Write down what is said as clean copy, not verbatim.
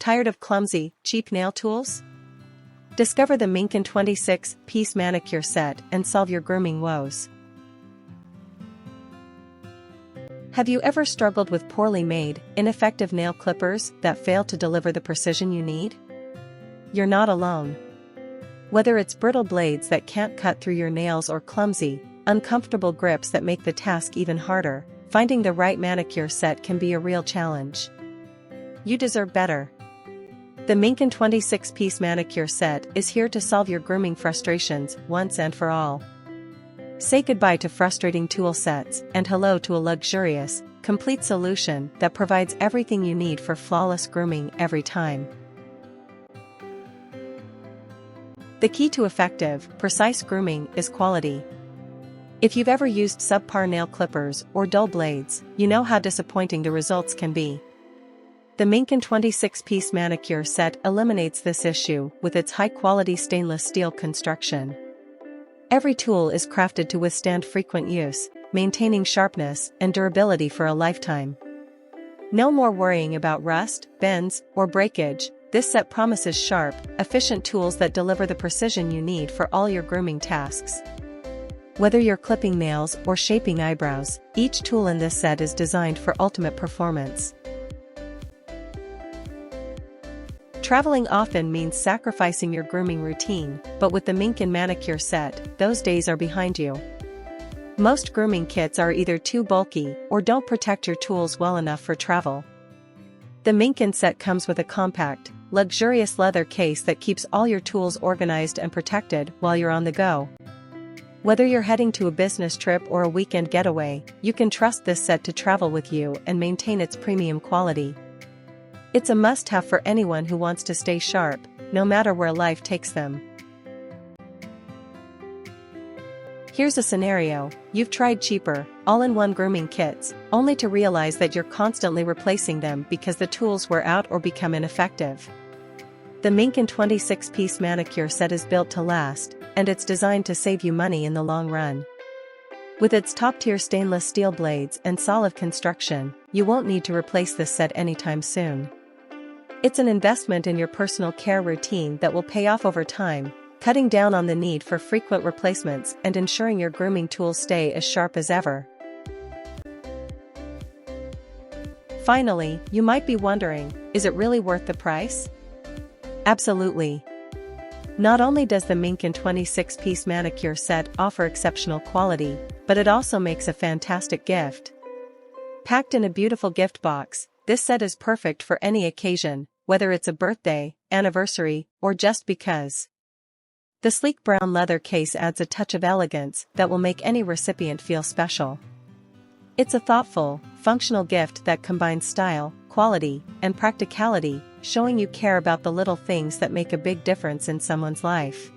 Tired of clumsy, cheap nail tools? Discover the MINKINH 26-piece manicure set and solve your grooming woes. Have you ever struggled with poorly made, ineffective nail clippers that fail to deliver the precision you need? You're not alone. Whether it's brittle blades that can't cut through your nails or clumsy, uncomfortable grips that make the task even harder, finding the right manicure set can be a real challenge. You deserve better. The MINKINH 26-piece manicure set is here to solve your grooming frustrations once and for all. Say goodbye to frustrating tool sets and hello to a luxurious, complete solution that provides everything you need for flawless grooming every time. The key to effective, precise grooming is quality. If you've ever used subpar nail clippers or dull blades, you know how disappointing the results can be. The MINKINH 26-piece manicure set eliminates this issue with its high-quality stainless steel construction. Every tool is crafted to withstand frequent use, maintaining sharpness and durability for a lifetime. No more worrying about rust, bends, or breakage. This set promises sharp, efficient tools that deliver the precision you need for all your grooming tasks. Whether you're clipping nails or shaping eyebrows, each tool in this set is designed for ultimate performance. Traveling often means sacrificing your grooming routine, but with the MINKINH manicure set, those days are behind you. Most grooming kits are either too bulky or don't protect your tools well enough for travel. The MINKINH set comes with a compact, luxurious leather case that keeps all your tools organized and protected while you're on the go. Whether you're heading to a business trip or a weekend getaway, you can trust this set to travel with you and maintain its premium quality. It's a must-have for anyone who wants to stay sharp, no matter where life takes them. Here's a scenario: you've tried cheaper, all-in-one grooming kits, only to realize that you're constantly replacing them because the tools wear out or become ineffective. The MINKINH 26-piece manicure set is built to last, and it's designed to save you money in the long run. With its top-tier stainless steel blades and solid construction, you won't need to replace this set anytime soon. It's an investment in your personal care routine that will pay off over time, cutting down on the need for frequent replacements and ensuring your grooming tools stay as sharp as ever. Finally, you might be wondering, is it really worth the price? Absolutely. Not only does the MINKINH 26-piece manicure set offer exceptional quality, but it also makes a fantastic gift. Packed in a beautiful gift box, this set is perfect for any occasion, whether it's a birthday, anniversary, or just because. The sleek brown leather case adds a touch of elegance that will make any recipient feel special. It's a thoughtful, functional gift that combines style, quality, and practicality, showing you care about the little things that make a big difference in someone's life.